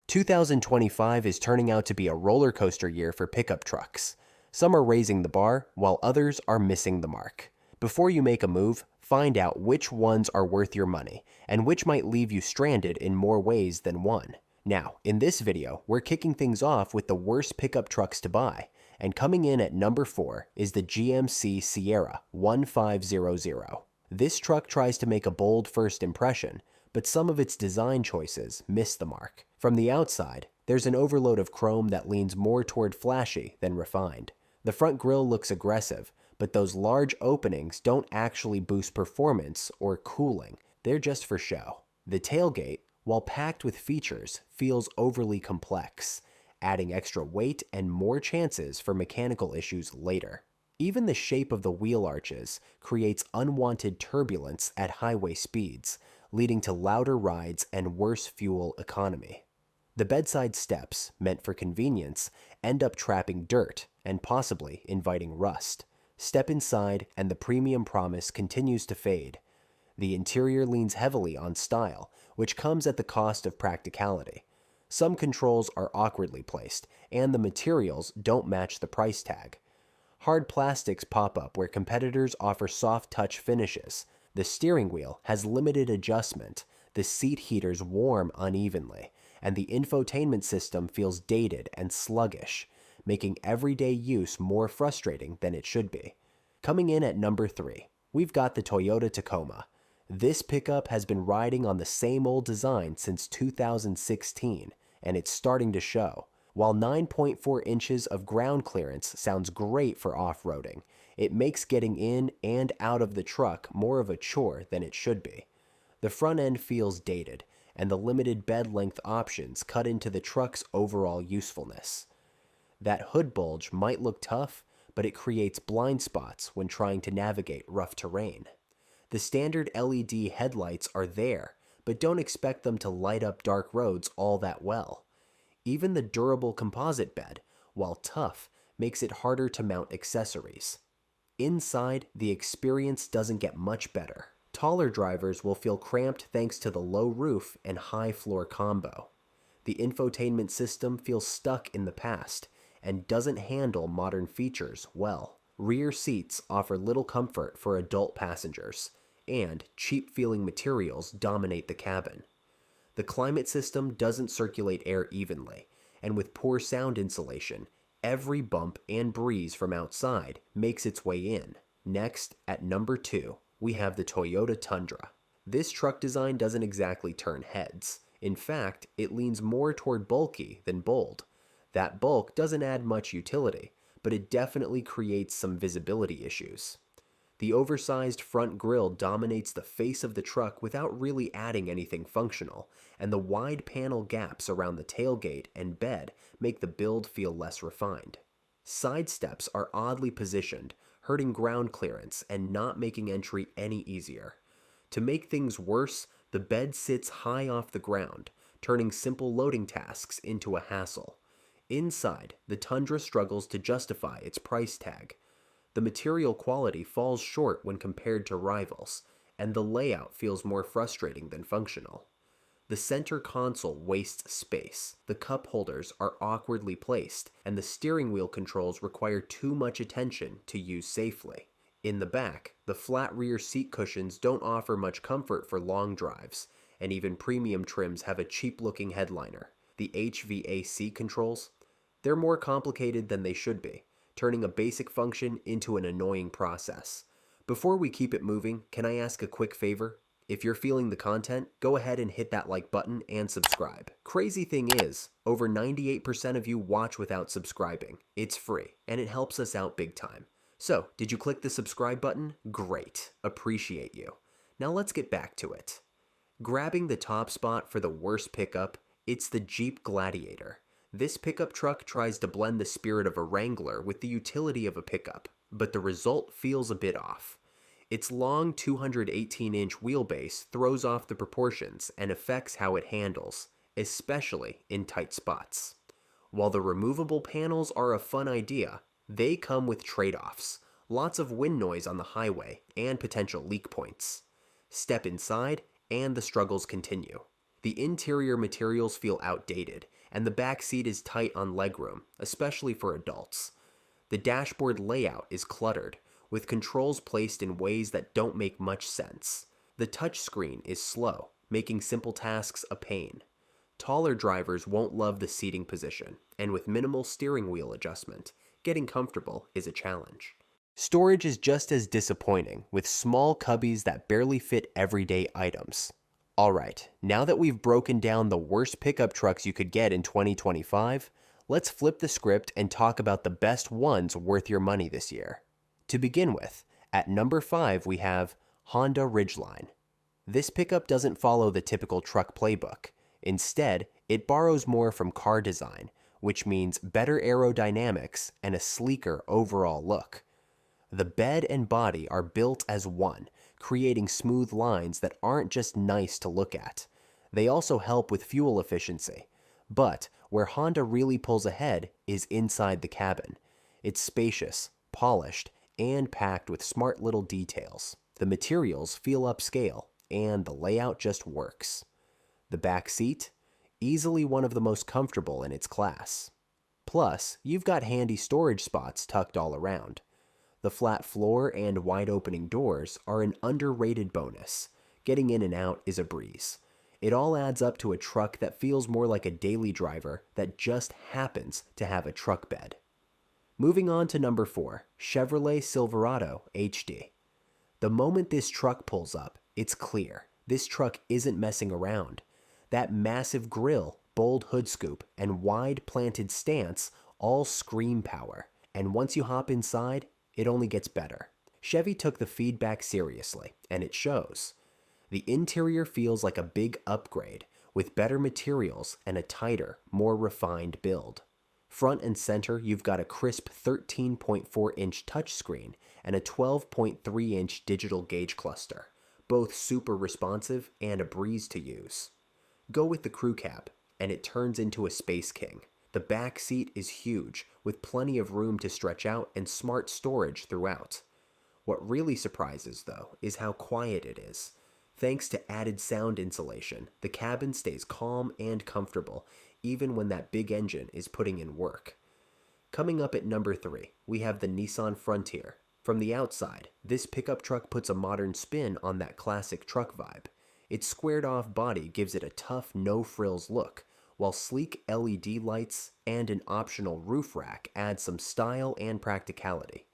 2025 is turning out to be a roller coaster year for pickup trucks. Some are raising the bar, while others are missing the mark. Before you make a move, find out which ones are worth your money, and which might leave you stranded in more ways than one. Now, in this video, we're kicking things off with the worst pickup trucks to buy, and coming in at number 4 is the GMC Sierra 1500. This truck tries to make a bold first impression, but some of its design choices miss the mark. From the outside, there's an overload of chrome that leans more toward flashy than refined. The front grille looks aggressive, but those large openings don't actually boost performance or cooling, they're just for show. The tailgate, while packed with features, feels overly complex, adding extra weight and more chances for mechanical issues later. Even the shape of the wheel arches creates unwanted turbulence at highway speeds, leading to louder rides and worse fuel economy. The bedside steps, meant for convenience, end up trapping dirt and possibly inviting rust. Step inside and the premium promise continues to fade. The interior leans heavily on style, which comes at the cost of practicality. Some controls are awkwardly placed, and the materials don't match the price tag. Hard plastics pop up where competitors offer soft touch finishes. The steering wheel has limited adjustment, the seat heaters warm unevenly, and the infotainment system feels dated and sluggish, making everyday use more frustrating than it should be. Coming in at number 3, we've got the Toyota Tacoma. This pickup has been riding on the same old design since 2016, and it's starting to show. While 9.4 inches of ground clearance sounds great for off-roading, it makes getting in and out of the truck more of a chore than it should be. The front end feels dated, and the limited bed length options cut into the truck's overall usefulness. That hood bulge might look tough, but it creates blind spots when trying to navigate rough terrain. The standard LED headlights are there, but don't expect them to light up dark roads all that well. Even the durable composite bed, while tough, makes it harder to mount accessories. Inside, the experience doesn't get much better. Taller drivers will feel cramped thanks to the low roof and high floor combo. The infotainment system feels stuck in the past and doesn't handle modern features well. Rear seats offer little comfort for adult passengers, and cheap-feeling materials dominate the cabin. The climate system doesn't circulate air evenly, and with poor sound insulation, every bump and breeze from outside makes its way in. Next, at number 2, we have the Toyota Tundra. This truck design doesn't exactly turn heads. In fact, it leans more toward bulky than bold. That bulk doesn't add much utility, but it definitely creates some visibility issues. The oversized front grille dominates the face of the truck without really adding anything functional, and the wide panel gaps around the tailgate and bed make the build feel less refined. Side steps are oddly positioned, hurting ground clearance and not making entry any easier. To make things worse, the bed sits high off the ground, turning simple loading tasks into a hassle. Inside, the Tundra struggles to justify its price tag. The material quality falls short when compared to rivals, and the layout feels more frustrating than functional. The center console wastes space, the cup holders are awkwardly placed, and the steering wheel controls require too much attention to use safely. In the back, the flat rear seat cushions don't offer much comfort for long drives, and even premium trims have a cheap-looking headliner. The HVAC controls? They're more complicated than they should be, turning a basic function into an annoying process. Before we keep it moving, can I ask a quick favor? If you're feeling the content, go ahead and hit that like button and subscribe. Crazy thing is, over 98% of you watch without subscribing. It's free, and it helps us out big time. So, did you click the subscribe button? Great. Appreciate you. Now let's get back to it. Grabbing the top spot for the worst pickup, it's the Jeep Gladiator. This pickup truck tries to blend the spirit of a Wrangler with the utility of a pickup, but the result feels a bit off. Its long 218-inch wheelbase throws off the proportions and affects how it handles, especially in tight spots. While the removable panels are a fun idea, they come with trade-offs, lots of wind noise on the highway, and potential leak points. Step inside, and the struggles continue. The interior materials feel outdated, and the back seat is tight on legroom, especially for adults. The dashboard layout is cluttered, with controls placed in ways that don't make much sense. The touchscreen is slow, making simple tasks a pain. Taller drivers won't love the seating position, and with minimal steering wheel adjustment, getting comfortable is a challenge. Storage is just as disappointing, with small cubbies that barely fit everyday items. Alright, now that we've broken down the worst pickup trucks you could get in 2025, let's flip the script and talk about the best ones worth your money this year. To begin with, at number 5 we have Honda Ridgeline. This pickup doesn't follow the typical truck playbook. Instead, it borrows more from car design, which means better aerodynamics and a sleeker overall look. The bed and body are built as one, creating smooth lines that aren't just nice to look at. They also help with fuel efficiency. But where Honda really pulls ahead is inside the cabin. It's spacious, polished, and packed with smart little details. The materials feel upscale, and the layout just works. The back seat? Easily one of the most comfortable in its class. Plus, you've got handy storage spots tucked all around. The flat floor and wide opening doors are an underrated bonus. Getting in and out is a breeze. It all adds up to a truck that feels more like a daily driver that just happens to have a truck bed. Moving on to number 4, Chevrolet Silverado HD. The moment this truck pulls up, it's clear. This truck isn't messing around. That massive grille, bold hood scoop, and wide planted stance all scream power. And once you hop inside, it only gets better. Chevy took the feedback seriously, and it shows. The interior feels like a big upgrade, with better materials and a tighter, more refined build. Front and center, you've got a crisp 13.4-inch touchscreen and a 12.3-inch digital gauge cluster, both super responsive and a breeze to use. Go with the crew cab, and it turns into a Space King. The back seat is huge, with plenty of room to stretch out and smart storage throughout. What really surprises, though, is how quiet it is. Thanks to added sound insulation, the cabin stays calm and comfortable, even when that big engine is putting in work. Coming up at number 3, we have the Nissan Frontier. From the outside, this pickup truck puts a modern spin on that classic truck vibe. Its squared-off body gives it a tough, no-frills look, while sleek LED lights and an optional roof rack add some style and practicality.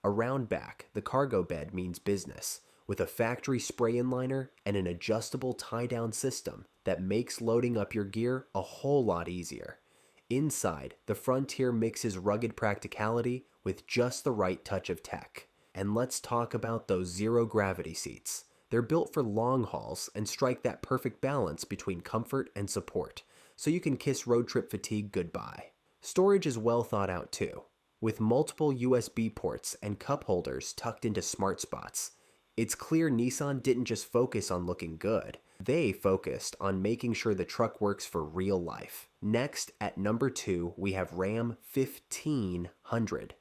Around back, the cargo bed means business, with a factory spray-in liner and an adjustable tie-down system that makes loading up your gear a whole lot easier. Inside, the Frontier mixes rugged practicality with just the right touch of tech. And let's talk about those zero-gravity seats. They're built for long hauls and strike that perfect balance between comfort and support, so you can kiss road trip fatigue goodbye. Storage is well thought out too, with multiple USB ports and cup holders tucked into smart spots. It's clear Nissan didn't just focus on looking good, they focused on making sure the truck works for real life. Next, at number 2, we have Ram 1500.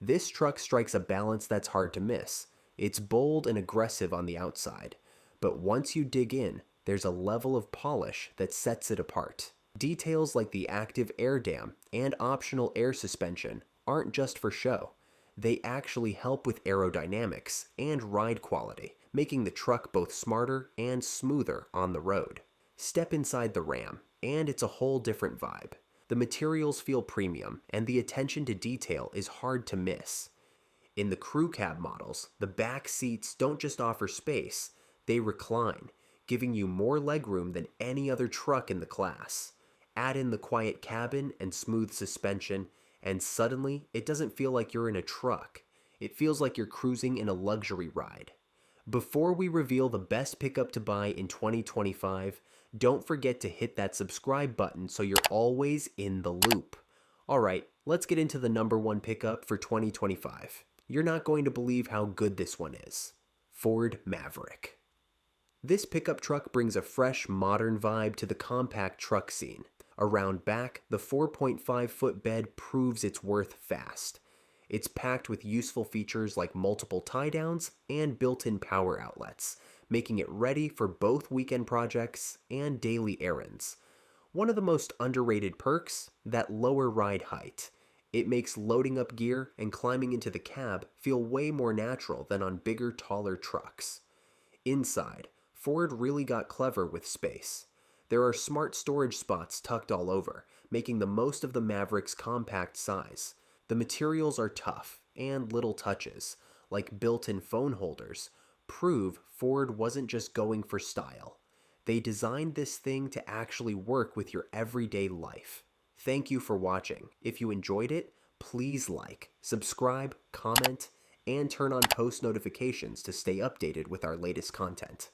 This truck strikes a balance that's hard to miss. It's bold and aggressive on the outside, but once you dig in, there's a level of polish that sets it apart. Details like the active air dam and optional air suspension aren't just for show. They actually help with aerodynamics and ride quality, making the truck both smarter and smoother on the road. Step inside the Ram, and it's a whole different vibe. The materials feel premium, and the attention to detail is hard to miss. In the crew cab models, the back seats don't just offer space, they recline, giving you more legroom than any other truck in the class. Add in the quiet cabin and smooth suspension, and suddenly, it doesn't feel like you're in a truck. It feels like you're cruising in a luxury ride. Before we reveal the best pickup to buy in 2025, don't forget to hit that subscribe button so you're always in the loop. Alright, let's get into the number 1 pickup for 2025. You're not going to believe how good this one is. Ford Maverick. This pickup truck brings a fresh, modern vibe to the compact truck scene. Around back, the 4.5-foot bed proves its worth fast. It's packed with useful features like multiple tie-downs and built-in power outlets, making it ready for both weekend projects and daily errands. One of the most underrated perks, that lower ride height. It makes loading up gear and climbing into the cab feel way more natural than on bigger, taller trucks. Inside, Ford really got clever with space. There are smart storage spots tucked all over, making the most of the Maverick's compact size. The materials are tough, and little touches, like built-in phone holders, prove Ford wasn't just going for style. They designed this thing to actually work with your everyday life. Thank you for watching. If you enjoyed it, please like, subscribe, comment, and turn on post notifications to stay updated with our latest content.